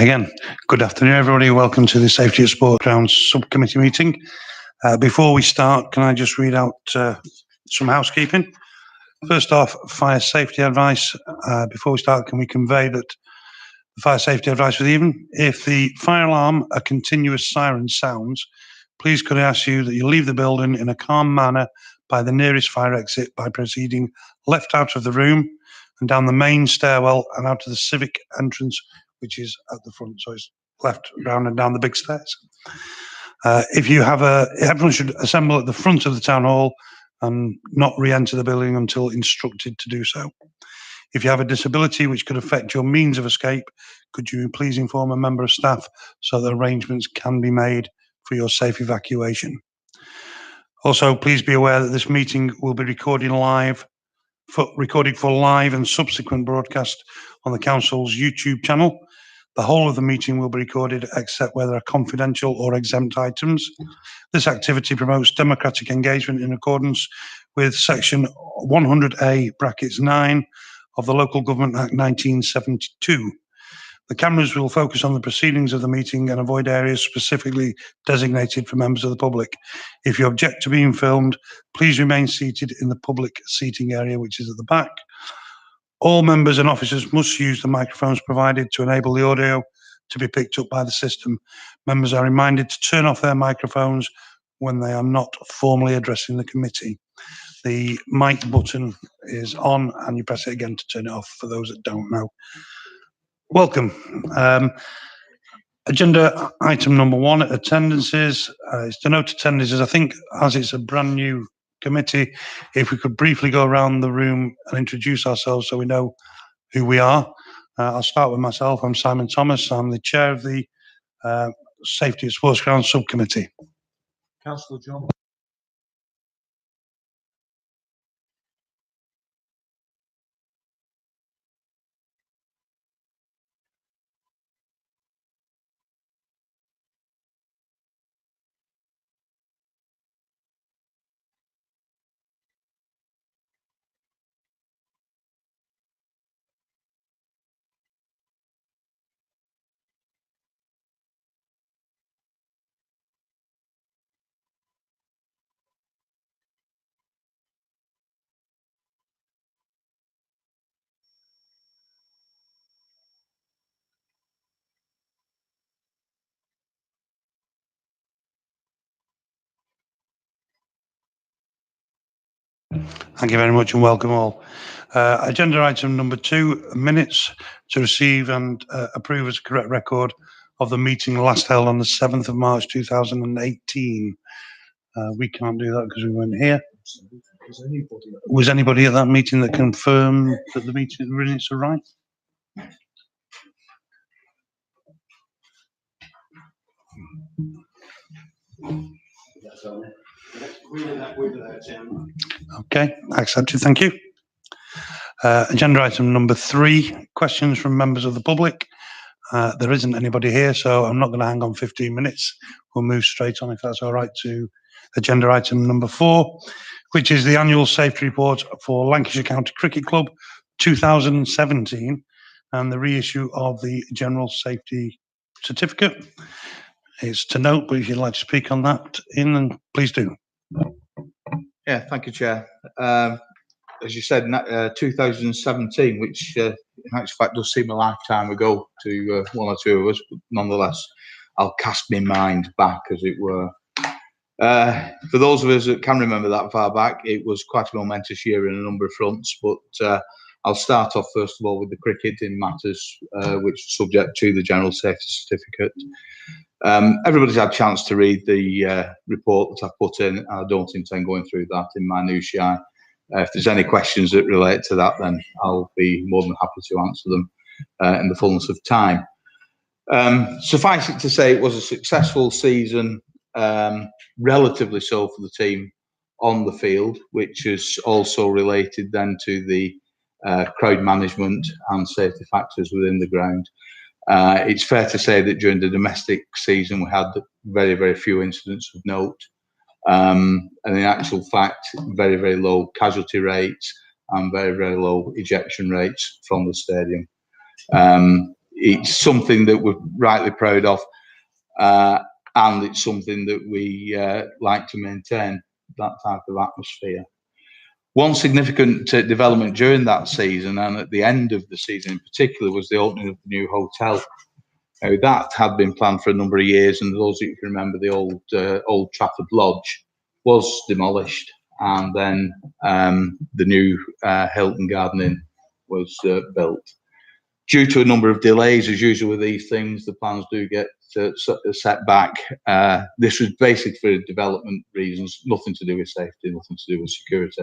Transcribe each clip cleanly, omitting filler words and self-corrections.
Again, good afternoon, everybody. Welcome to the Safety at Sport Grounds Subcommittee meeting. Before we start, can I just read out some housekeeping? First off, fire safety advice. Before we start, can we convey that the fire safety advice for the evening? If the fire alarm, a continuous siren sounds, please could I ask you that you leave the building in a calm manner by the nearest fire exit by proceeding left out of the room and down the main stairwell and out to the civic entrance, which is at the front. So it's left, round and down the big stairs. Everyone should assemble at the front of the town hall and not re-enter the building until instructed to do so. If you have a disability which could affect your means of escape, could you please inform a member of staff so that arrangements can be made for your safe evacuation? Also, please be aware that this meeting will be recorded for live and subsequent broadcast on the council's YouTube channel. The whole of the meeting will be recorded except where there are confidential or exempt items. This activity promotes democratic engagement in accordance with section 100A brackets 9 of the Local Government Act 1972. The cameras will focus on the proceedings of the meeting and avoid areas specifically designated for members of the public. If you object to being filmed, please remain seated in the public seating area, which is at the back. All members and officers must use the microphones provided to enable the audio to be picked up by the system. Members are reminded to turn off their microphones when they are not formally addressing the committee. The mic button is on and you press it again to turn it off for those that don't know. Welcome. Agenda item number 1, attendances. Is to note attendances. I think as it's a brand new committee, if we could briefly go around the room and introduce ourselves so we know who we are. I'll start with myself. I'm Simon Thomas. I'm the chair of the Safety at Sports Grounds Subcommittee. Councillor John. Thank you very much and welcome all. Agenda item number 2, minutes to receive and approve as a correct record of the meeting last held on the 7th of March 2018. We can't do that because we weren't here. Was anybody at that meeting that confirmed that the meeting minutes are right? Okay, accepted, thank you. Agenda item number 3, questions from members of the public. There isn't anybody here, so I'm not going to hang on 15 minutes. We'll move straight on, if that's all right, to agenda item number 4, which is the annual safety report for Lancashire County Cricket Club 2017 and the reissue of the general safety certificate. It's to note, but if you'd like to speak on that, then please do. Yeah, thank you, Chair. As you said, 2017, which in actual fact does seem a lifetime ago to one or two of us, but nonetheless, I'll cast my mind back, as it were. For those of us that can remember that far back, it was quite a momentous year in a number of fronts, but I'll start off first of all with the cricket in matters which are subject to the general safety certificate. Everybody's had a chance to read the report that I've put in. I don't intend going through that in minutiae. If there's any questions that relate to that, then I'll be more than happy to answer them in the fullness of time. Suffice it to say, it was a successful season, relatively so for the team on the field, which is also related then to the crowd management and safety factors within the ground. It's fair to say that during the domestic season, we had very, very few incidents of note. And in actual fact, very, very low casualty rates and very, very low ejection rates from the stadium. it's something that we're rightly proud of, and it's something that we like to maintain, that type of atmosphere. One significant development during that season, and at the end of the season in particular, was the opening of the new hotel. Now, that had been planned for a number of years, and those of you can remember, the old Trafford Lodge was demolished, and then the new Hilton Garden Inn was built. Due to a number of delays, as usual with these things, the plans do get set back. This was basically for development reasons, nothing to do with safety, nothing to do with security.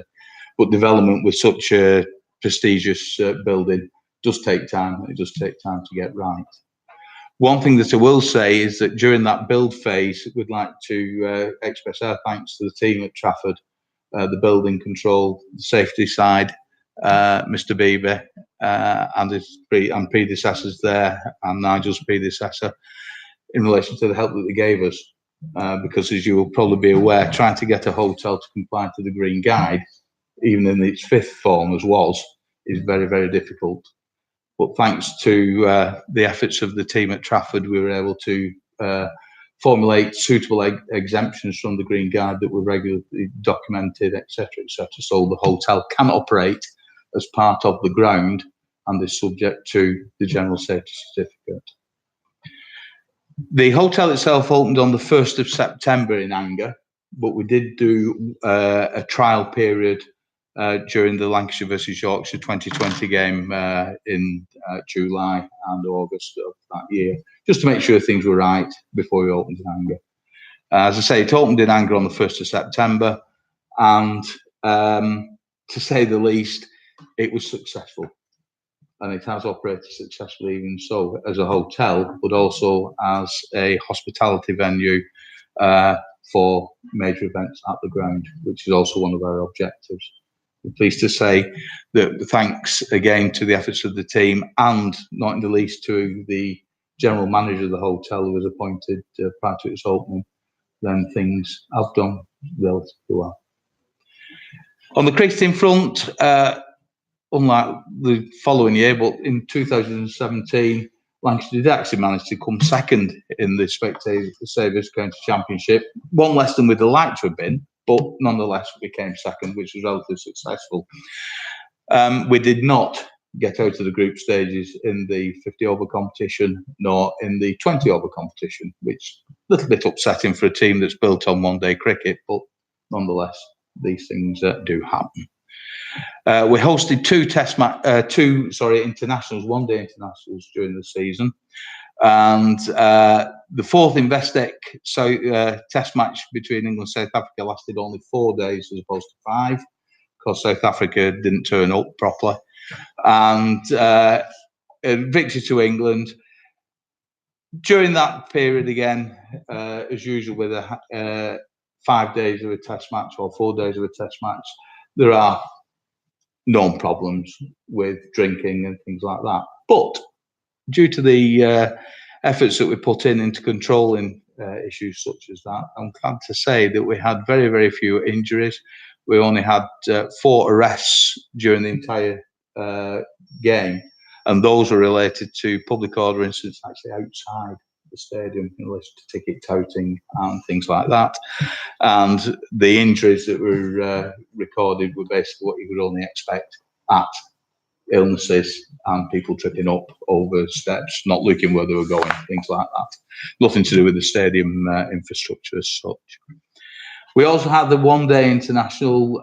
But development with such a prestigious building does take time. It does take time to get right. One thing that I will say is that during that build phase, we'd like to express our thanks to the team at Trafford, the building control, the safety side, Mr. Beebe and his predecessors there, and Nigel's predecessor, in relation to the help that they gave us. Because as you will probably be aware, trying to get a hotel to comply to the Green Guide, even in its fifth form as was, is very, very difficult. But thanks to the efforts of the team at Trafford, we were able to formulate suitable exemptions from the Green Guide that were regularly documented, etc., etc. So the hotel can operate as part of the ground and is subject to the General Safety Certificate. The hotel itself opened on the 1st of September in Anger, but we did do a trial period during the Lancashire versus Yorkshire 2020 game in July and August of that year, just to make sure things were right before we opened in Anger. As I say, it opened in Anger on the 1st of September, and to say the least, it was successful. And it has operated successfully, even so, as a hotel, but also as a hospitality venue for major events at the ground, which is also one of our objectives. We're pleased to say that thanks again to the efforts of the team, and not in the least to the general manager of the hotel, who was appointed prior to its opening, then things have done relatively well. On the cricketing front, unlike the following year, but in 2017, Lancashire did actually manage to come second in the Spectators County Championship. One less than we'd like to have been, but nonetheless we came second, which was relatively successful. We did not get out of the group stages in the 50-over competition, nor in the 20-over competition, which is a little bit upsetting for a team that's built on one-day cricket, but nonetheless, these things do happen. We hosted two internationals, one-day internationals during the season, and the fourth Investec test match between England and South Africa lasted only 4 days as opposed to 5, because South Africa didn't turn up properly. And victory to England. During that period, again, as usual with 5 days of a test match or 4 days of a test match, there are known problems with drinking and things like that. But due to the efforts that we put into controlling issues such as that, I'm glad to say that we had very, very few injuries. We only had 4 arrests during the entire game, and those were related to public order incidents actually outside the stadium in relation to ticket touting and things like that. And the injuries that were recorded were basically what you would only expect at illnesses and people tripping up over steps, not looking where they were going, things like that. Nothing to do with the stadium infrastructure as such. We also had the one-day international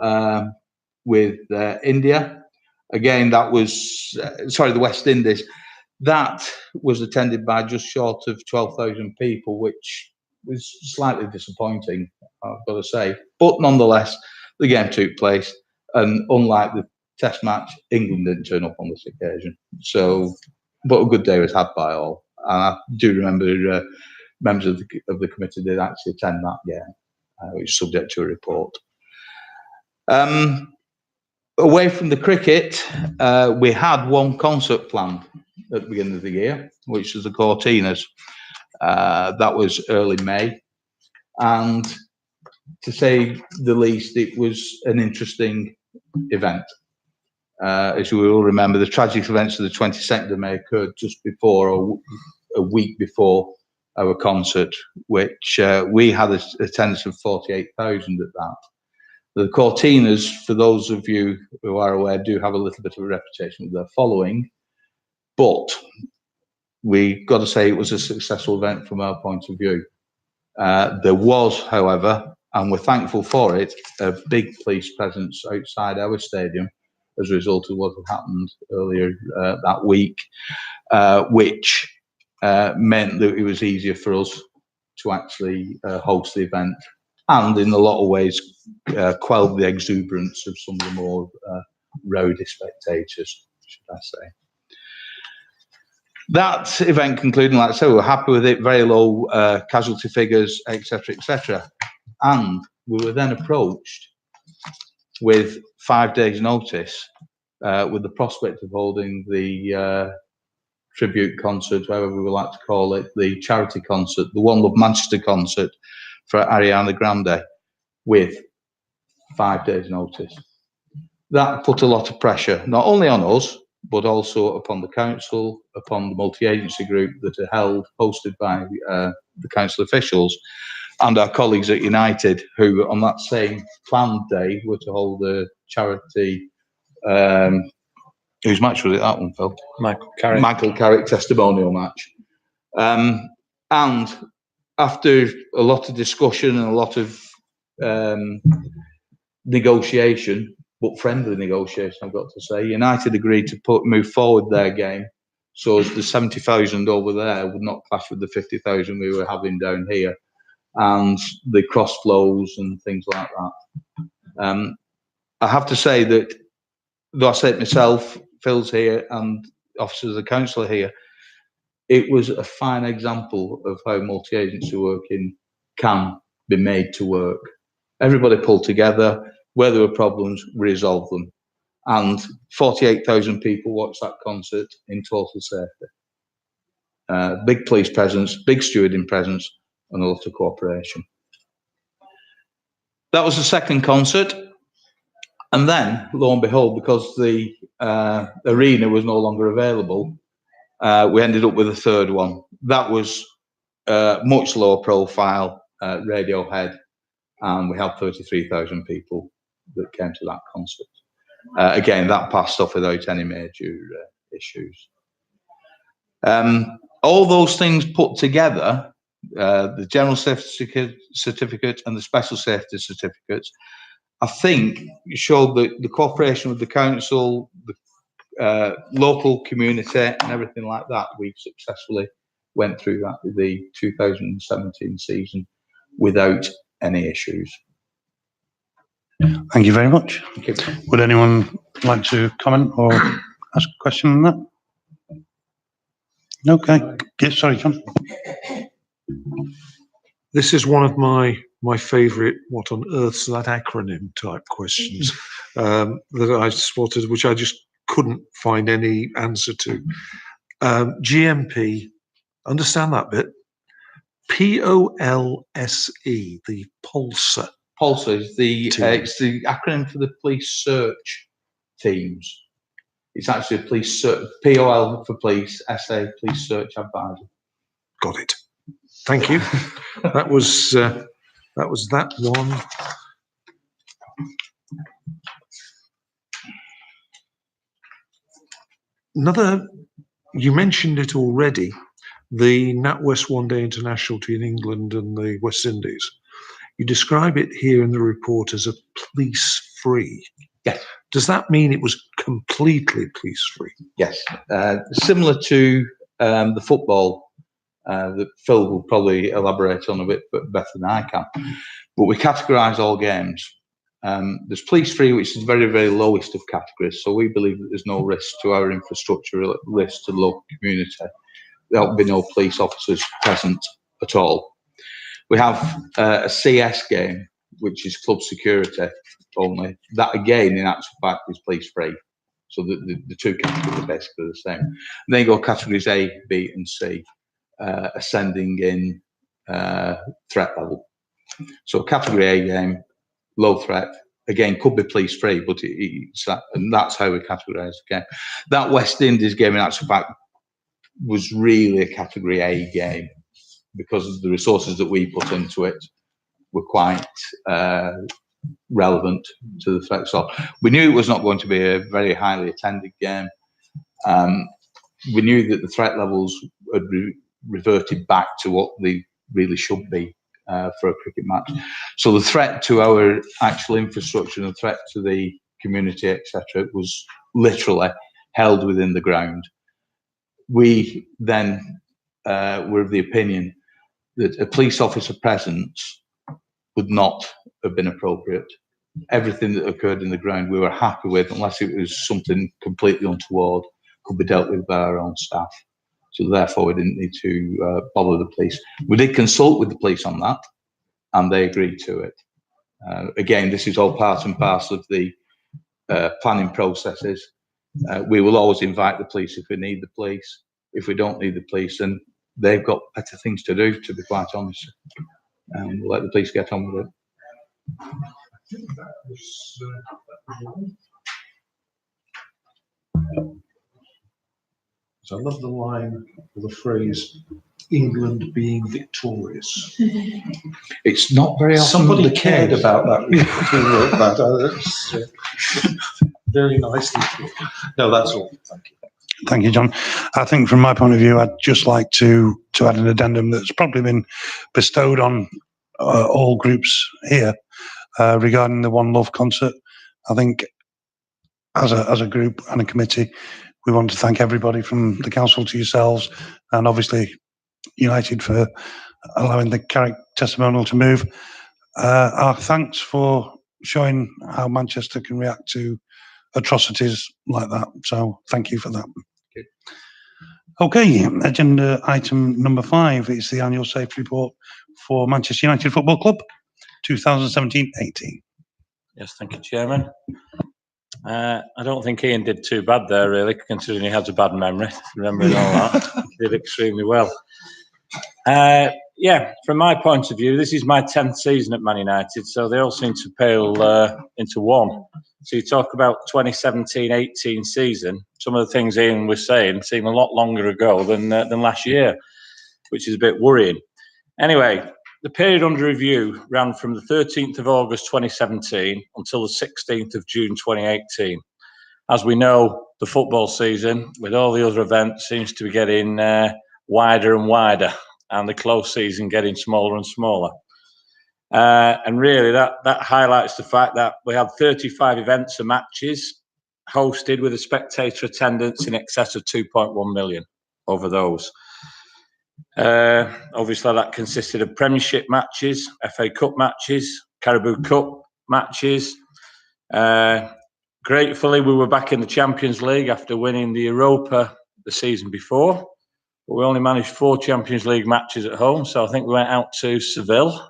with India. Again, that was, the West Indies. That was attended by just short of 12,000 people, which was slightly disappointing, I've got to say. But nonetheless, the game took place, and unlike the Test match, England didn't turn up on this occasion. So, but a good day was had by all. And I do remember members of the committee did actually attend that game, which is subject to a report. Away from the cricket, we had one concert planned at the beginning of the year, which was the Cortinas. That was early May. And to say the least, it was an interesting event. As you will remember, the tragic events of the 22nd of May occurred just before, or a week before, our concert, which we had an attendance of 48,000 at that. The Cortinas, for those of you who are aware, do have a little bit of a reputation with their following, but we got to say it was a successful event from our point of view. There was, however, and we're thankful for it, a big police presence outside our stadium as a result of what had happened earlier that week, which meant that it was easier for us to actually host the event, and in a lot of ways quelled the exuberance of some of the more rowdy spectators, should I say. That event concluding, like I said, we were happy with it, very low casualty figures, etc., etc. And we were then approached with 5 days' notice with the prospect of holding the tribute concert, whatever we would like to call it, the charity concert, the One Love Manchester concert for Ariana Grande, with 5 days' notice. That put a lot of pressure, not only on us, but also upon the council, upon the multi-agency group that are held, hosted by the council officials, and our colleagues at United, who on that same planned day were to hold a charity, whose match was it, that one, Phil? Michael Carrick testimonial match. And after a lot of discussion and a lot of negotiation, but friendly negotiation, I've got to say, United agreed to move forward their game so as the 70,000 over there would not clash with the 50,000 we were having down here, and the cross flows and things like that. I have to say that, though I say it myself, Phil's here and officers of the council are here, it was a fine example of how multi-agency working can be made to work. Everybody pulled together. Where there were problems, we resolved them. And 48,000 people watched that concert in total safety. Big police presence, big stewarding presence, and a lot of cooperation. That was the second concert. And then, lo and behold, because the arena was no longer available, we ended up with a third one. That was much lower profile, Radiohead, and we had 33,000 people that came to that concert. Again, that passed off without any major issues. All those things put together, the general safety certificate and the special safety certificates, I think showed that the cooperation with the council, the local community and everything like that, we successfully went through that with the 2017 season without any issues. Thank you very much. Thank you. Would anyone like to comment or ask a question on that? Okay. Yes, sorry, John. This is one of my favourite what on earth's that acronym type questions that I spotted, which I just couldn't find any answer to. GMP, understand that bit? POLSE, the POLSA. POLSA is it's the acronym for the police search teams. It's actually a police search, POL for police, SA, police search advisor. Got it. Thank you. That was that one. Another, you mentioned it already, the NatWest One Day International between England and the West Indies. You describe it here in the report as a police-free. Yes. Does that mean it was completely police-free? Yes. Similar to the football that Phil will probably elaborate on a bit better than I can. But we categorise all games. There's police-free, which is the very, very lowest of categories. So we believe that there's no risk to our infrastructure, risk to the local community. There'll be no police officers present at all. We have a CS game, which is club security only. That again, in actual fact, is police-free. So the two categories are basically the same. And then you go categories A, B, and C, ascending in threat level. So category A game, low threat, again, could be police free, but it's that, and that's how we categorise the game. That West Indies game, in actual fact, was really a Category A game because the resources that we put into it were quite relevant to the threat. So we knew it was not going to be a very highly attended game. We knew that the threat levels had reverted back to what they really should be for a cricket match. So the threat to our actual infrastructure and the threat to the community, etc., was literally held within the ground. We then were of the opinion that a police officer presence would not have been appropriate. Everything that occurred in the ground we were happy with, unless it was something completely untoward, could be dealt with by our own staff. So therefore we didn't need to bother the police. We did consult with the police on that, and they agreed to it. Again, this is all part and parcel of the planning processes. We will always invite the police if we need the police. If we don't need the police, then they've got better things to do, to be quite honest. And we'll let the police get on with it. So I love the line, or the phrase, England being victorious. It's not very often Somebody the cared case. about that. That's very nicely put. No, that's all. Thank you. Thank you, John. I think from my point of view, I'd just like to add an addendum that's probably been bestowed on all groups here regarding the One Love concert. I think as a group and a committee, we want to thank everybody from the council to yourselves, and obviously United for allowing the Carrick testimonial to move. Our thanks for showing how Manchester can react to atrocities like that. So thank you for that. Okay, agenda item number 5 is the annual safety report for Manchester United Football Club 2017-18. Yes, thank you, Chairman. I don't think Ian did too bad there, really, considering he has a bad memory, remembering all that. He did extremely well. Yeah, from my point of view, this is my 10th season at Man United, so they all seem to pale into one. So you talk about 2017-18 season, some of the things Ian was saying seem a lot longer ago than last year, which is a bit worrying. Anyway, the period under review ran from the 13th of August 2017 until the 16th of June 2018. As we know, the football season, with all the other events, seems to be getting wider and wider, and the close season getting smaller and smaller. And really, that highlights the fact that we had 35 events and matches hosted with a spectator attendance in excess of 2.1 million over those. Obviously, that consisted of Premiership matches, FA Cup matches, Carabao Cup matches. Gratefully, we were back in the Champions League after winning the Europa the season before. But we only managed 4 Champions League matches at home, so I think we went out to Seville.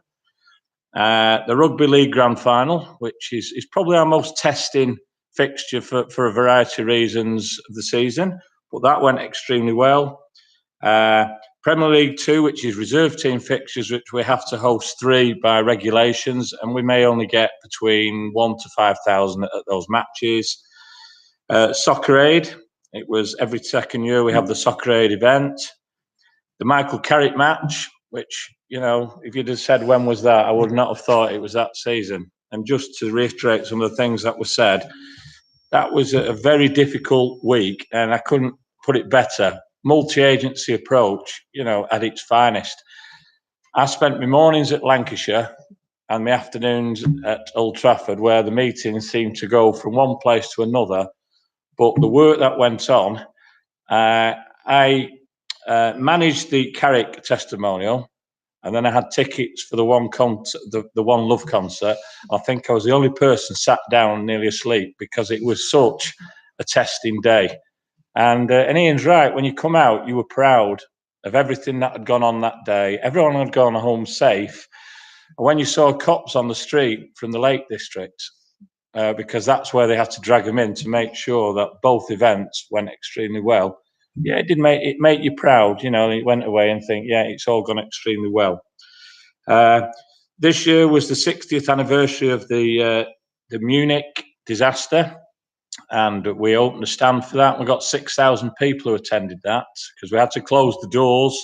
The Rugby League Grand Final, which is probably our most testing fixture for a variety of reasons of the season, but that went extremely well. Premier League 2, which is reserve team fixtures, which we have to host 3 by regulations, and we may only get between 1,000 to 5,000 at those matches. Soccer Aid, it was every second year we have the Soccer Aid event. The Michael Carrick match, which, you know, if you'd have said when was that, I would not have thought it was that season. And just to reiterate some of the things that were said, that was a very difficult week, and I couldn't put it better. Multi-agency approach, you know, at its finest. I spent my mornings at Lancashire and my afternoons at Old Trafford, where the meetings seemed to go from one place to another. But the work that went on, I managed the Carrick testimonial, and then I had tickets for the One Love concert. I think I was the only person sat down nearly asleep because it was such a testing day. And Ian's right, when you come out, you were proud of everything that had gone on that day. Everyone had gone home safe. And when you saw cops on the street from the Lake District, because that's where they had to drag them in to make sure that both events went extremely well, yeah, it made you proud, you know. You went away and think, yeah, it's all gone extremely well. This year was the 60th anniversary of the the Munich disaster, and we opened a stand for that. We got 6,000 people who attended that because we had to close the doors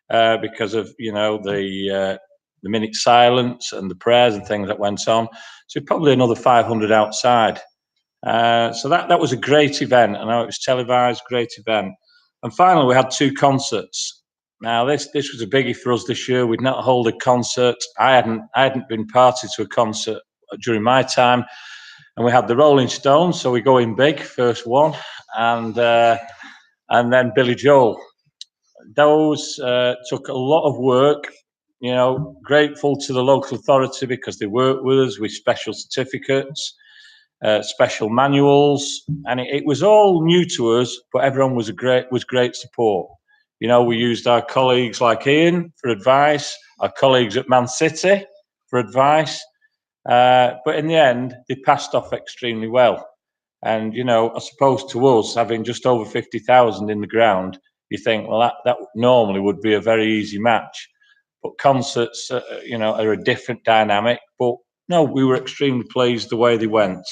because of the minute silence and the prayers and things that went on. So probably another 500 outside. So that was a great event. I know it was televised, great event. And finally, we had 2 concerts. Now this was a biggie for us this year. We'd not hold a concert. I hadn't been party to a concert during my time. And we had the Rolling Stones, so we go in big, first one, and then Billy Joel. Those took a lot of work. Grateful to the local authority because they worked with us with special certificates, special manuals, and it was all new to us. But everyone was great support. We used our colleagues like Ian for advice, our colleagues at Man City for advice. But in the end, they passed off extremely well. And, I suppose to us, having just over 50,000 in the ground, you think, well, that normally would be a very easy match. But concerts, are a different dynamic. But no, we were extremely pleased the way they went.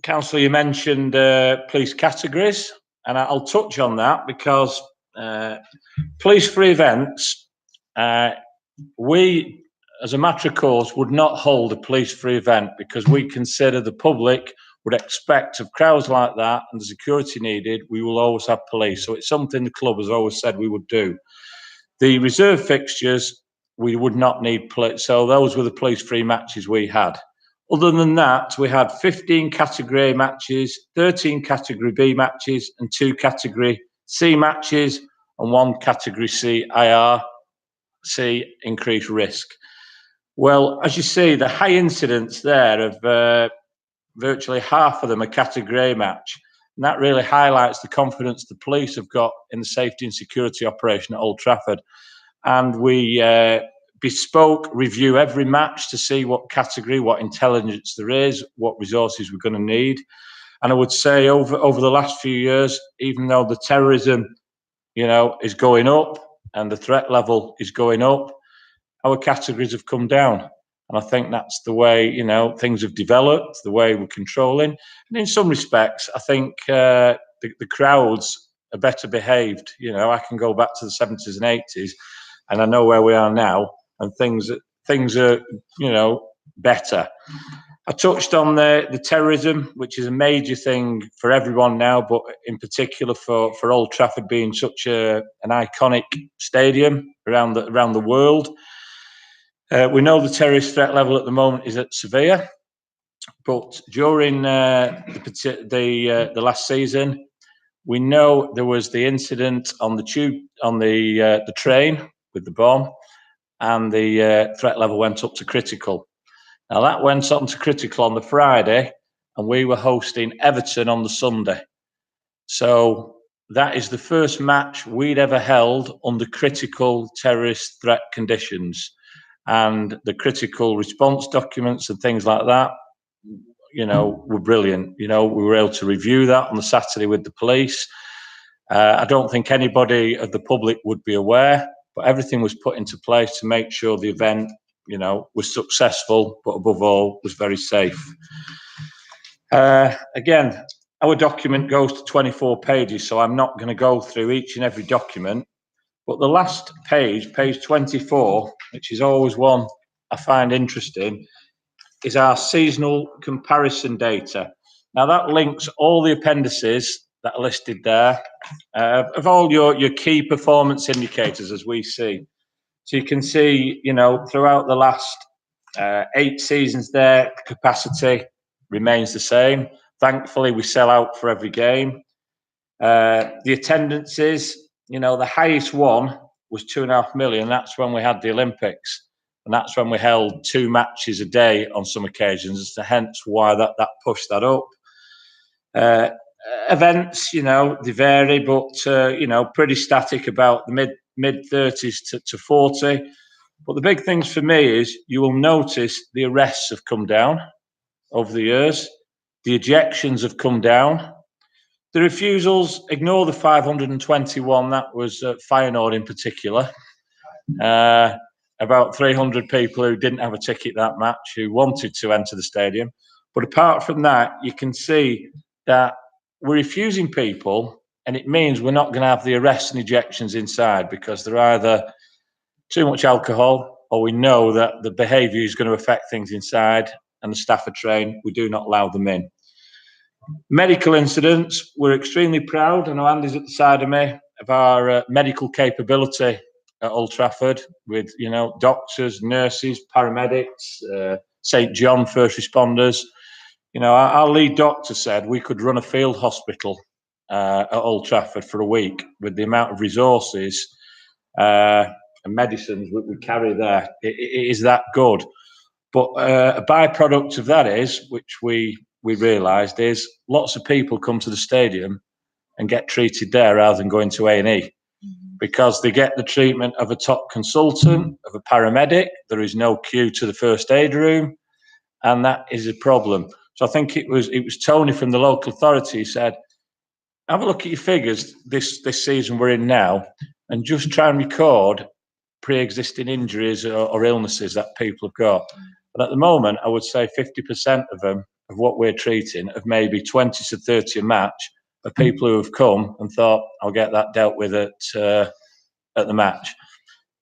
Councillor, you mentioned police categories, and I'll touch on that because police-free events, we, as a matter of course, would not hold a police-free event because we consider the public would expect of crowds like that and the security needed, we will always have police. So it's something the club has always said we would do. The reserve fixtures, we would not need police. So those were the police-free matches we had. Other than that, we had 15 Category A matches, 13 Category B matches, and 2 Category C matches, and 1 Category C IRC increased risk. Well, as you see, the high incidence there of virtually half of them are Category A match. And that really highlights the confidence the police have got in the safety and security operation at Old Trafford. And we bespoke review every match to see what category, what intelligence there is, what resources we're going to need. And I would say over the last few years, even though the terrorism, is going up and the threat level is going up, our categories have come down. And I think that's the way, things have developed, the way we're controlling. And in some respects, I think the crowds are better behaved. I can go back to the 70s and 80s and I know where we are now, and things are, better. I touched on the terrorism, which is a major thing for everyone now, but in particular for Old Trafford being such an iconic stadium around the world. We know the terrorist threat level at the moment is at severe, but during the last season, we know there was the incident on the tube on the train with the bomb, and the threat level went up to critical. Now that went up to critical on the Friday, and we were hosting Everton on the Sunday. So that is the first match we'd ever held under critical terrorist threat conditions. And the critical response documents and things like that, were brilliant. We were able to review that on the Saturday with the police. I don't think anybody of the public would be aware, but everything was put into place to make sure the event, was successful, but above all, was very safe. Again, our document goes to 24 pages, so I'm not going to go through each and every document. But the last page, page 24, which is always one I find interesting, is our seasonal comparison data. Now that links all the appendices that are listed there of all your key performance indicators as we see. So you can see, throughout the last 8 seasons there, the capacity remains the same. Thankfully, we sell out for every game. The attendances, the highest one was 2.5 million. That's when we had the Olympics. And that's when we held 2 matches a day on some occasions. So hence why that pushed that up. Events, they vary, but, pretty static about the mid-30s to 40. But the big things for me is you will notice the arrests have come down over the years. The ejections have come down. The refusals, ignore the 521, that was Feyenoord in particular. about 300 people who didn't have a ticket that match who wanted to enter the stadium. But apart from that, you can see that we're refusing people, and it means we're not going to have the arrests and ejections inside because they're either too much alcohol or we know that the behaviour is going to affect things inside and the staff are trained. We do not allow them in. Medical incidents, we're extremely proud, I know Andy's at the side of me, of our medical capability at Old Trafford with, doctors, nurses, paramedics, St. John first responders. Our lead doctor said we could run a field hospital at Old Trafford for a week with the amount of resources and medicines we carry there. It is that good. But a byproduct of that is, which we realised, is lots of people come to the stadium and get treated there rather than going to A&E because they get the treatment of a top consultant, of a paramedic. There is no queue to the first aid room, and that is a problem. So I think it was Tony from the local authority who said, have a look at your figures this season we're in now and just try and record pre-existing injuries or illnesses that people have got. But at the moment, I would say 50% of them, of what we're treating, of maybe 20 to 30 a match, are people who have come and thought, I'll get that dealt with at the match.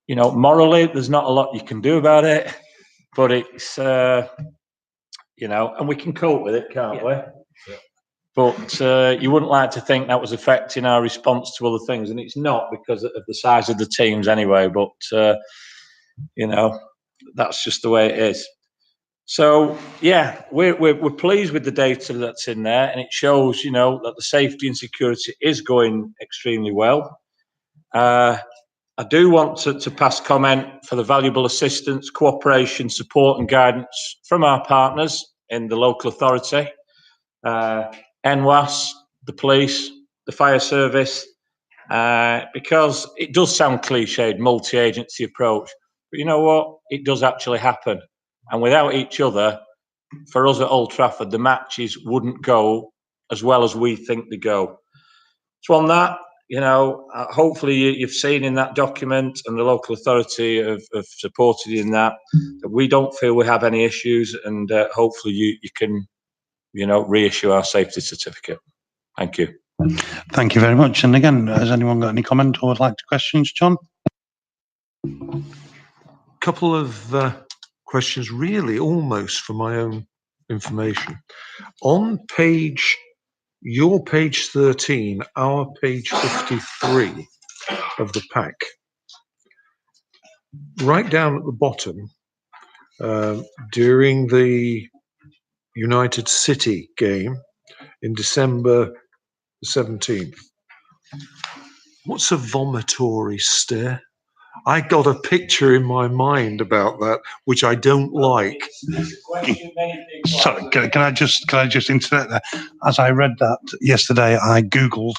Morally, there's not a lot you can do about it, but it's, and we can cope with it, can't we? But you wouldn't like to think that was affecting our response to other things, and it's not because of the size of the teams anyway. But that's just the way it is. So yeah, we're pleased with the data that's in there, and it shows that the safety and security is going extremely well. I do want to pass comment for the valuable assistance, cooperation, support, and guidance from our partners in the local authority. NWAS, the police, the fire service, because it does sound cliched, multi-agency approach, but you know what? It does actually happen. And without each other, for us at Old Trafford, the matches wouldn't go as well as we think they go. So on that, hopefully you've seen in that document, and the local authority have supported you in that we don't feel we have any issues, and hopefully you can reissue our safety certificate. Thank you. Thank you very much. And again, has anyone got any comment or would like to questions, John? Couple of questions, really, almost for my own information. On your page 13, our page 53 of the pack, right down at the bottom, during the United City game in December 17th. What's a vomitory stare? I got a picture in my mind about that, which I don't like. Sorry, can I just interrupt there? As I read that yesterday, I Googled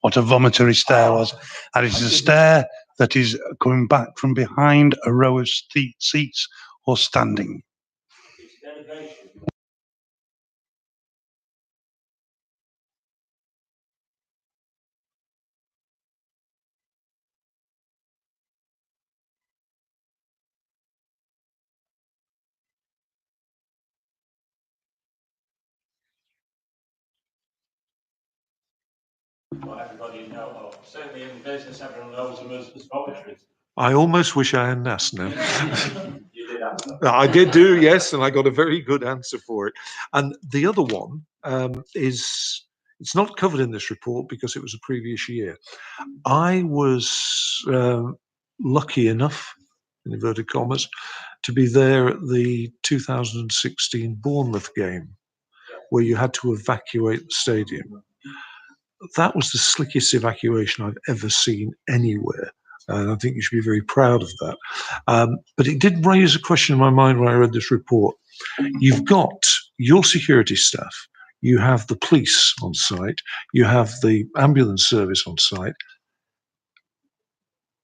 what a vomitory stare was, and it is a stare that is coming back from behind a row of seats or standing. Well, everybody knows, certainly in business, everyone knows them as vomitories. I almost wish I hadn't asked now. You did answer. I did do, yes, and I got a very good answer for it. And the other one is, it's not covered in this report because it was a previous year. I was lucky enough, in inverted commas, to be there at the 2016 Bournemouth game, where you had to evacuate the stadium. That was the slickest evacuation I've ever seen anywhere. And I think you should be very proud of that. But it did raise a question in my mind when I read this report. You've got your security staff, you have the police on site, you have the ambulance service on site.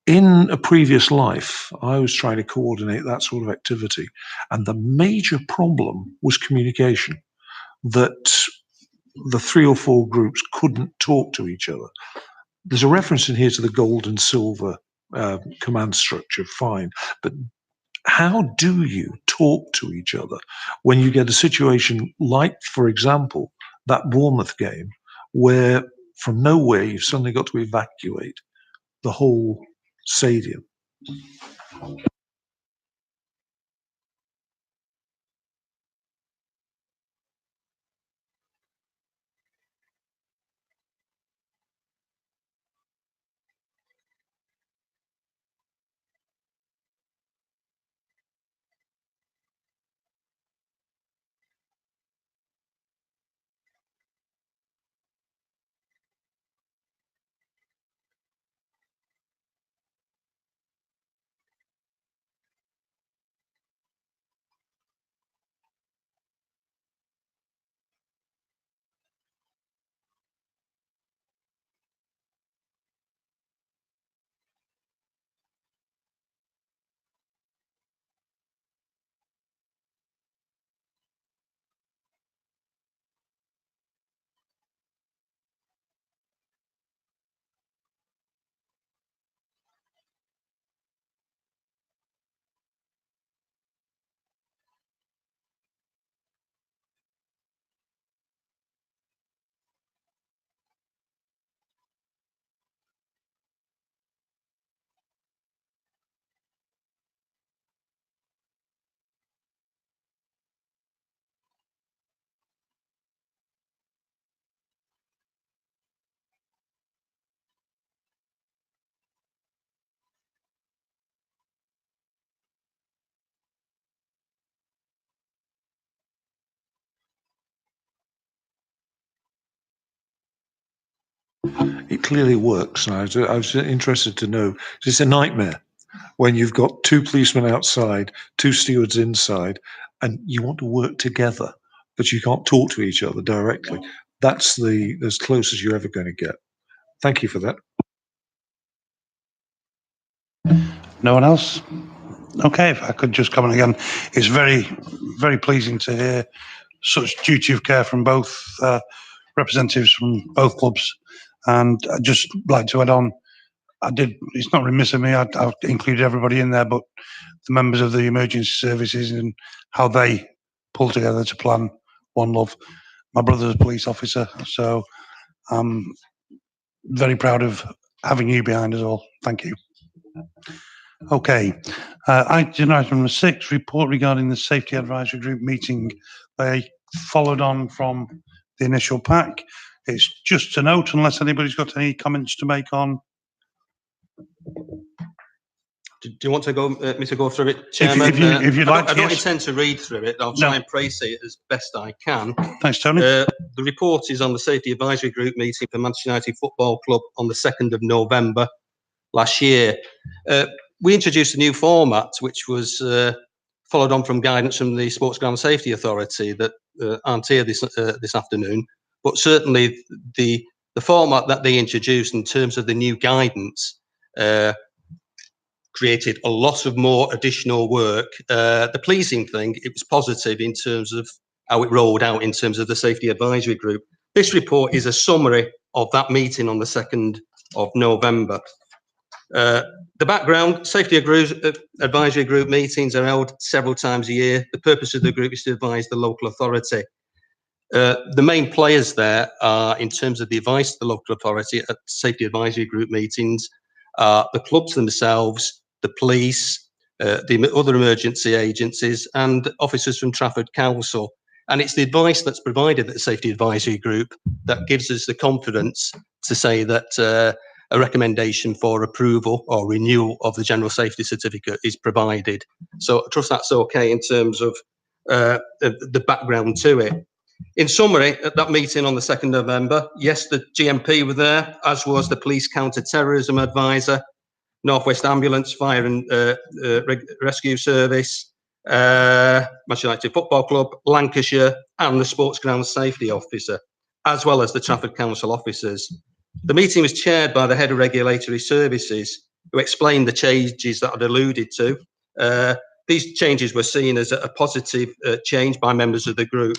In a previous life, I was trying to coordinate that sort of activity. And the major problem was communication, that the 3 or 4 groups couldn't talk to each other. There's a reference in here to the gold and silver command structure, fine, but How do you talk to each other when you get a situation like, for example, that Bournemouth game, where from nowhere you've suddenly got to evacuate the whole stadium? It clearly works. And I was interested to know, it's a nightmare when you've got two policemen outside, two stewards inside, and you want to work together, but you can't talk to each other directly. That's as close as you're ever going to get. Thank you for that. No one else? Okay, if I could just comment again, it's very, very pleasing to hear such duty of care from both representatives from both clubs. And I'd just like to add on, it's not remiss of me, I've included everybody in there, but the members of the emergency services and how they pull together to plan One Love. My brother's a police officer, so I'm very proud of having you behind us all. Thank you. Okay. Item number 6, report regarding the Safety Advisory Group meeting. They followed on from the initial pack. It's just a note, unless anybody's got any comments to make on. Do you want to go, me to go through it, Chairman? If you'd like to, I don't yes. intend to read through it. I'll try and praise it as best I can. Thanks, Tony. The report is on the Safety Advisory Group meeting for Manchester United Football Club on the 2nd of November last year. We introduced a new format, which was followed on from guidance from the Sports Ground Safety Authority that aren't here this afternoon. But certainly the format that they introduced in terms of the new guidance created a lot of more additional work. The pleasing thing, it was positive in terms of how it rolled out in terms of the Safety Advisory Group. This report is a summary of that meeting on the 2nd of November. The background, Safety Advisory Group meetings are held several times a year. The purpose of the group is to advise the local authority. The main players there are, in terms of the advice to the local authority at Safety Advisory Group meetings, the clubs themselves, the police, the other emergency agencies, and officers from Trafford Council. And it's the advice that's provided at the Safety Advisory Group that gives us the confidence to say that a recommendation for approval or renewal of the General Safety Certificate is provided. So I trust that's okay in terms of the background to it. In summary, at that meeting on the 2nd of November, yes, the GMP were there, as was the Police Counter-Terrorism Advisor, Northwest Ambulance Fire and Rescue Service, Manchester United Football Club, Lancashire, and the Sports Ground Safety Officer, as well as the Trafford Council officers. The meeting was chaired by the Head of Regulatory Services, who explained the changes that I'd alluded to. These changes were seen as a positive change by members of the group.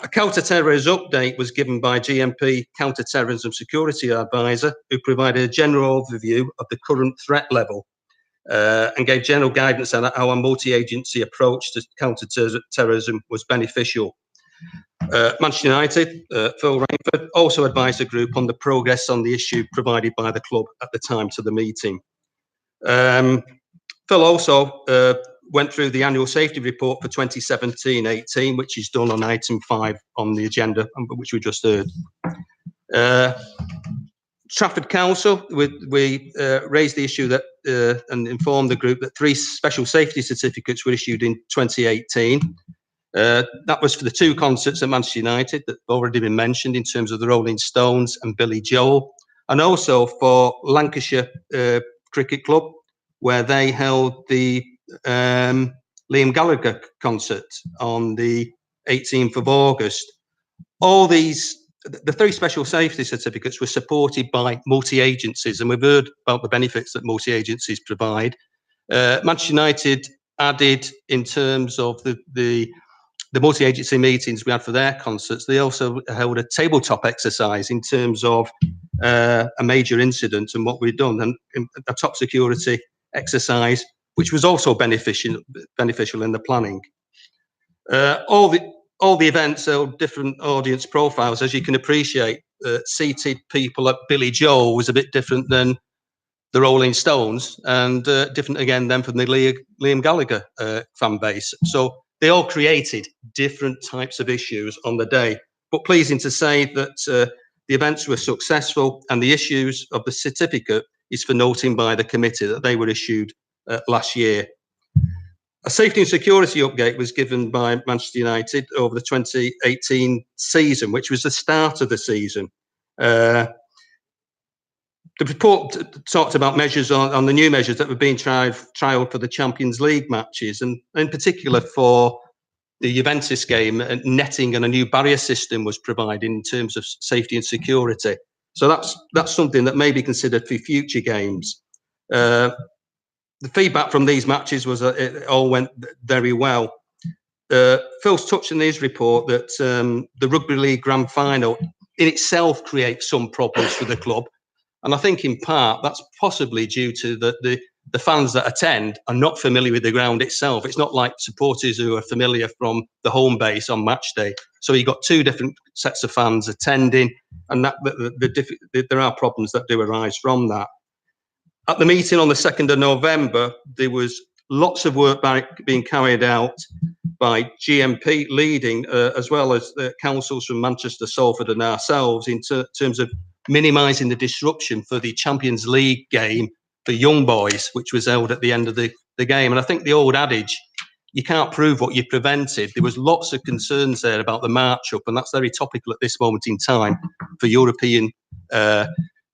A counter-terrorism update was given by GMP Counter-Terrorism Security Advisor, who provided a general overview of the current threat level. and gave general guidance on how a multi-agency approach to counter-terrorism was beneficial. Manchester United, Phil Rainford, also advised the group on the progress on the issue provided by the club at the time to the meeting. Phil also went through the annual safety report for 2017-18, which is done on item 5 on the agenda, which we just heard. Trafford Council, we raised the issue that and informed the group that 3 special safety certificates were issued in 2018. That was for the 2 concerts at Manchester United that have already been mentioned in terms of the Rolling Stones and Billy Joel, and also for Lancashire Cricket Club, where they held the Liam Gallagher concert on the 18th of August. All these, the 3 special safety certificates were supported by multi-agencies, and we've heard about the benefits that multi-agencies provide. Manchester United added, in terms of the multi-agency meetings we had for their concerts, they also held a tabletop exercise in terms of a major incident and what we'd done, and a top security exercise, which was also beneficial in the planning. All the events held different audience profiles, as you can appreciate. Seated people at Billy Joel was a bit different than the Rolling Stones, and different again then from the Liam Gallagher fan base. So they all created different types of issues on the day. But pleasing to say that the events were successful, and the issues of the certificate is for noting by the committee that they were issued last year. A safety and security update was given by Manchester United over the 2018 season, which was the start of the season. The report talked about measures on the new measures that were being trialled for the Champions League matches, and in particular for the Juventus game, netting and a new barrier system was provided in terms of safety and security. So that's something that may be considered for future games. The feedback from these matches was that it all went very well. Phil's touched in his report that the Rugby League Grand Final in itself creates some problems for the club. And I think in part that's possibly due to the fans that attend are not familiar with the ground itself. It's not like supporters who are familiar from the home base on match day. So you've got 2 different sets of fans attending, and there are problems that do arise from that. At the meeting on the 2nd of November, there was lots of work being carried out by GMP leading, as well as the councils from Manchester, Salford and ourselves in terms of minimising the disruption for the Champions League game for young boys, which was held at the end of the game. And I think the old adage, you can't prove what you prevented. There was lots of concerns there about the march up, and that's very topical at this moment in time for European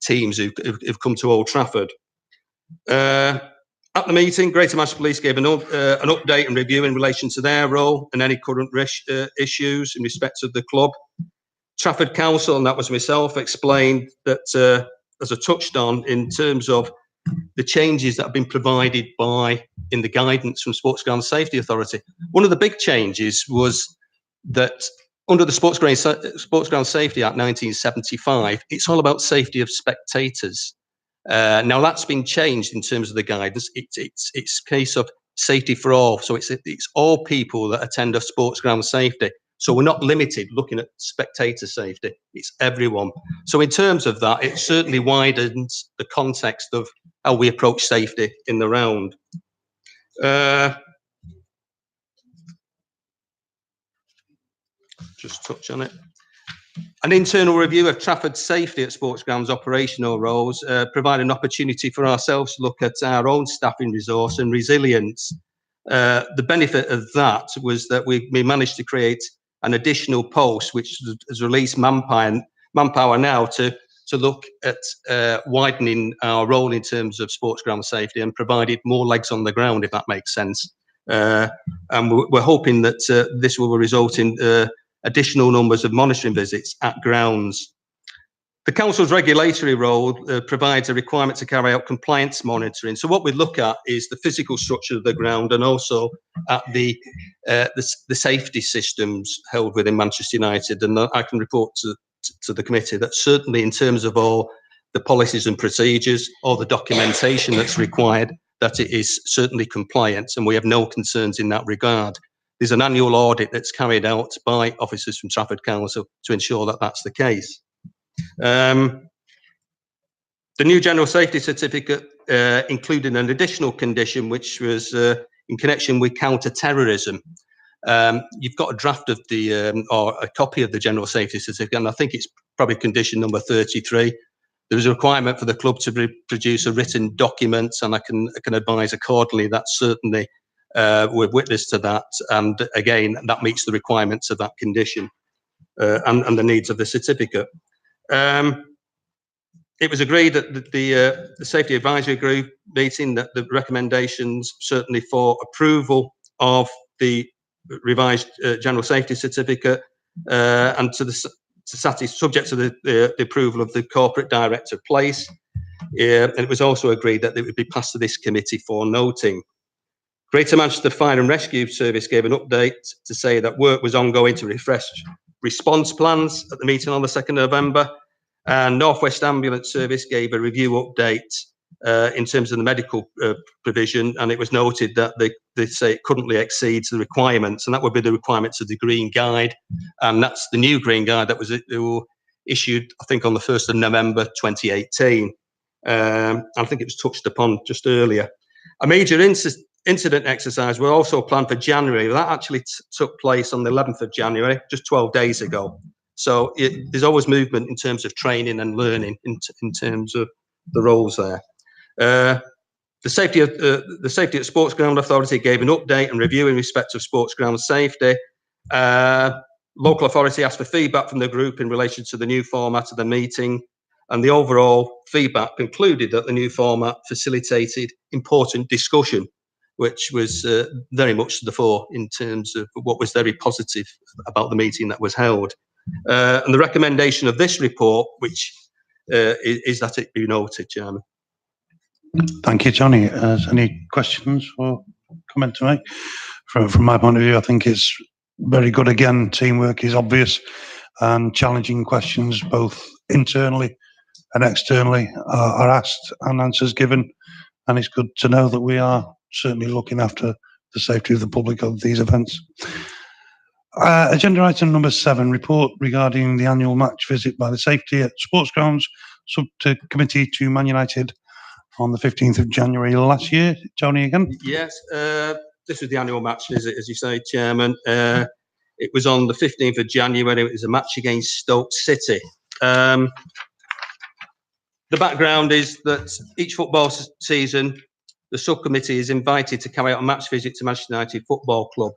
teams who've come to Old Trafford. At the meeting, Greater Manchester Police gave an update and review in relation to their role and any current issues in respect of the club. Trafford Council, and that was myself, explained that, as I touched on, in terms of the changes that have been provided in the guidance from Sports Ground Safety Authority. One of the big changes was that under the Sports Ground Safety Act 1975, it's all about safety of spectators. Now that's been changed in terms of the guidance. It's a case of safety for all. So it's all people that attend a sports ground safety. So we're not limited looking at spectator safety. It's everyone. So in terms of that, it certainly widens the context of how we approach safety in the round. Just touch on it. An internal review of Trafford's safety at sports grounds operational roles provide an opportunity for ourselves to look at our own staffing resource and resilience. The benefit of that was that we managed to create an additional post, which has released manpower now to look at widening our role in terms of sports ground safety and provided more legs on the ground, if that makes sense. And we're hoping that this will result in additional numbers of monitoring visits at grounds. The council's regulatory role provides a requirement to carry out compliance monitoring. So what we look at is the physical structure of the ground and also at the safety systems held within Manchester United. And I can report to the committee that certainly in terms of all the policies and procedures, all the documentation that's required, that it is certainly compliant, and we have no concerns in that regard. There's an annual audit that's carried out by officers from Trafford Council to ensure that that's the case. The new general safety certificate included an additional condition, which was in connection with counter-terrorism. You've got a draft of the, or a copy of the general safety certificate, and I think it's probably condition number 33. There was a requirement for the club to produce a written document, and I can advise accordingly that certainly we're witness to that. And again, that meets the requirements of that condition and the needs of the certificate. It was agreed that the Safety Advisory Group meeting that the recommendations certainly for approval of the revised General Safety Certificate and subject to the approval of the Corporate Director Place. And it was also agreed that it would be passed to this committee for noting. Greater Manchester Fire and Rescue Service gave an update to say that work was ongoing to refresh response plans at the meeting on the 2nd of November. And North West Ambulance Service gave a review update in terms of the medical provision, and it was noted that they say it currently exceeds the requirements, and that would be the requirements of the Green Guide, and that's the new Green Guide that was issued, I think, on the 1st of November 2018. I think it was touched upon just earlier. A major incident exercise was also planned for January. That actually took place on the 11th of January, just 12 days ago. So there's always movement in terms of training and learning in terms of the roles there. The safety at Sports Ground Authority gave an update and review in respect of sports ground safety. Local authority asked for feedback from the group in relation to the new format of the meeting, and the overall feedback concluded that the new format facilitated important discussion, which was very much to the fore in terms of what was very positive about the meeting that was held. And the recommendation of this report, which is that it be noted, Chairman. Thank you, Johnny. Any questions or comment to make? From my point of view, I think it's very good. Again, teamwork is obvious, and challenging questions both internally and externally are asked and answers given. And it's good to know that we are certainly looking after the safety of the public of these events. Agenda item number 7, report regarding the annual match visit by the Safety at Sports Grounds Subcommittee to Man United on the 15th of January last year. Tony again? Yes, this was the annual match visit, as you say, Chairman. It was on the 15th of January. It was a match against Stoke City. The background is that each football season, the subcommittee is invited to carry out a match visit to Manchester United Football Club.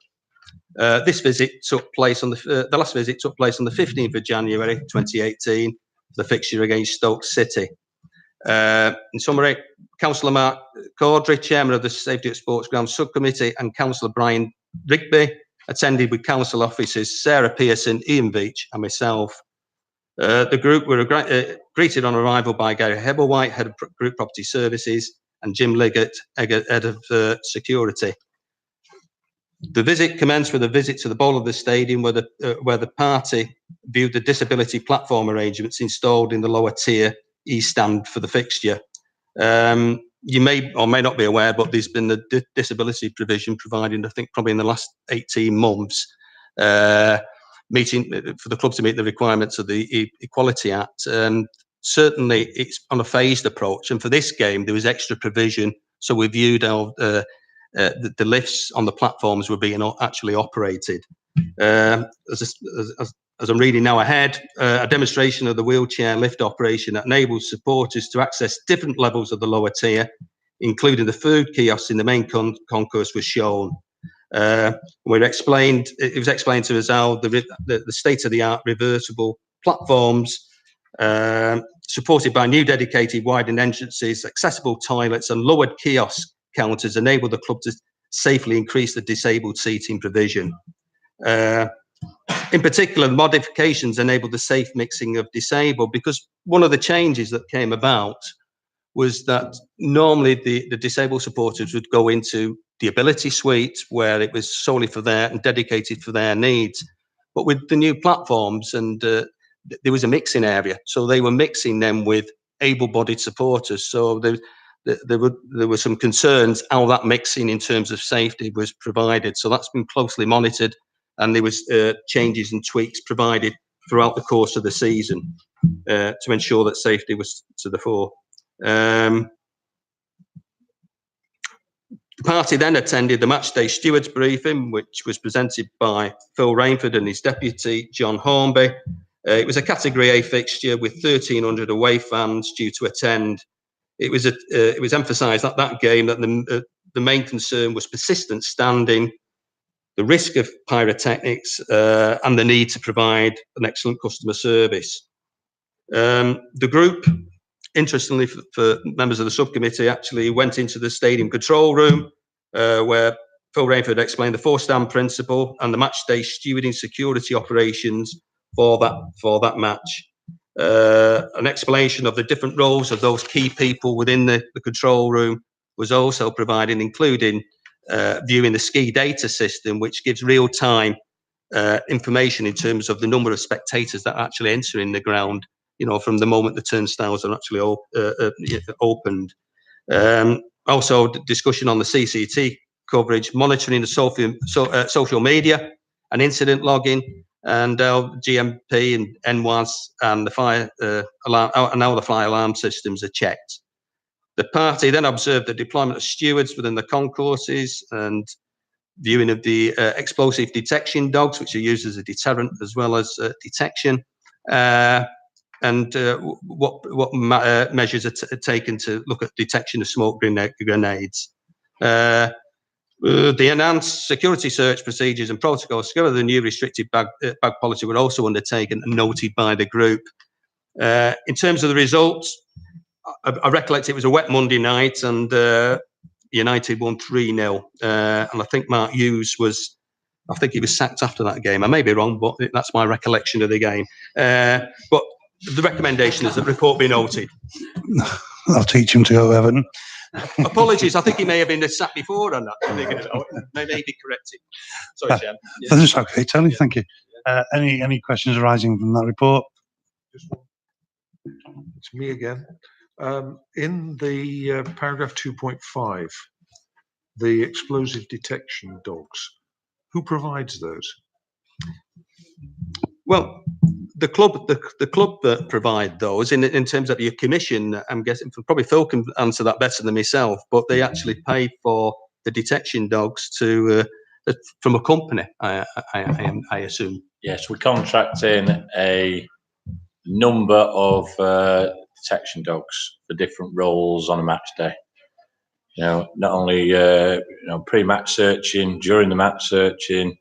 This visit took place on the last visit took place on the 15th of January 2018, the fixture against Stoke City. In summary, Councillor Mark Caudry, Chairman of the Safety at Sports Ground Subcommittee, and Councillor Brian Rigby attended with Council officers Sarah Pearson, Ian Veach and myself. The group were greeted on arrival by Gary Hebblewhite, Head of Group Property Services, and Jim Liggett, Head of Security. The visit commenced with a visit to the bowl of the stadium where the party viewed the disability platform arrangements installed in the lower tier east stand for the fixture. You may or may not be aware, but there's been the disability provision provided, I think, probably in the last 18 months, meeting for the club to meet the requirements of the Equality Act. Certainly, it's on a phased approach, and for this game, there was extra provision. So we viewed how the lifts on the platforms were being actually operated. As I'm reading now ahead, a demonstration of the wheelchair lift operation that enables supporters to access different levels of the lower tier, including the food kiosks in the main concourse, was shown. It was explained to us how the state-of-the-art reversible platforms, supported by new dedicated widened entrances, accessible toilets and lowered kiosk counters, enable the club to safely increase the disabled seating provision. In particular, the modifications enabled the safe mixing of disabled, because one of the changes that came about was that normally the disabled supporters would go into the ability suite where it was solely for their and dedicated for their needs. But with the new platforms, and there was a mixing area, so they were mixing them with able-bodied supporters. So there were some concerns how that mixing in terms of safety was provided. So that's been closely monitored, and there was changes and tweaks provided throughout the course of the season to ensure that safety was to the fore. The party then attended the matchday stewards briefing, which was presented by Phil Rainford and his deputy, John Hornby. It was a Category A fixture with 1,300 away fans due to attend. It was emphasised at that game that the main concern was persistent standing, the risk of pyrotechnics, and the need to provide an excellent customer service. The group, interestingly for members of the subcommittee, actually went into the stadium control room where Phil Rainford explained the 4-stand principle and the matchday stewarding security operations for that match. An explanation of the different roles of those key people within the control room was also provided, including viewing the ski data system, which gives real-time information in terms of the number of spectators that are actually entering the ground, from the moment the turnstiles are actually opened. Also, discussion on the CCT coverage, monitoring the social media and incident logging, and GMP and NWAS and the fire alarm, and now the fire alarm systems are checked. The party then observed the deployment of stewards within the concourses and viewing of the explosive detection dogs, which are used as a deterrent as well as detection, and what measures are taken to look at detection of smoke grenades. The enhanced security search procedures and protocols together with the new restricted bag policy were also undertaken and noted by the group. In terms of the results, I recollect it was a wet Monday night and United won 3-0. And I think Mark Hughes he was sacked after that game. I may be wrong, but that's my recollection of the game. But the recommendation is that report be noted. I'll teach him to go to Everton. Apologies, I think he may have been sacked before on that. May be corrected. Sorry, Chair. Yeah. That's okay, Tony. Thank you. Any questions arising from that report? Just one. It's me again. In the paragraph 2.5, the explosive detection dogs, who provides those? Well, the club that provide those in terms of your commission, I'm guessing probably Phil can answer that better than myself, but they actually pay for the detection dogs from a company, I assume. Yes, we contract in a number of detection dogs for different roles on a match day. Not only pre-match searching, during the match searching,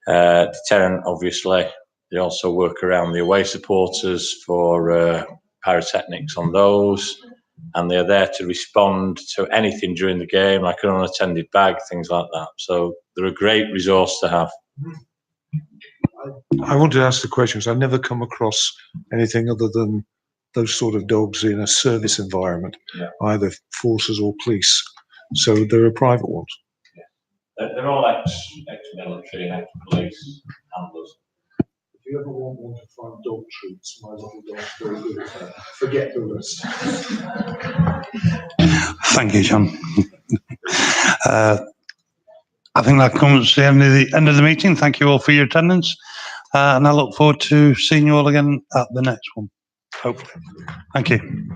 deterrent, obviously. They also work around the away supporters for pyrotechnics on those, and they're there to respond to anything during the game, like an unattended bag, things like that. So they're a great resource to have. I wanted to ask the question because I've never come across anything other than those sort of dogs in a service environment, either forces or police. So there are private ones. Yeah. They're all ex-military and ex-police handlers. If you ever want one to find dog treats, my little dog's very good at that. Forget the rest. Thank you, John. I think that comes to the end of the meeting. Thank you all for your attendance, and I look forward to seeing you all again at the next one, hopefully. Thank you.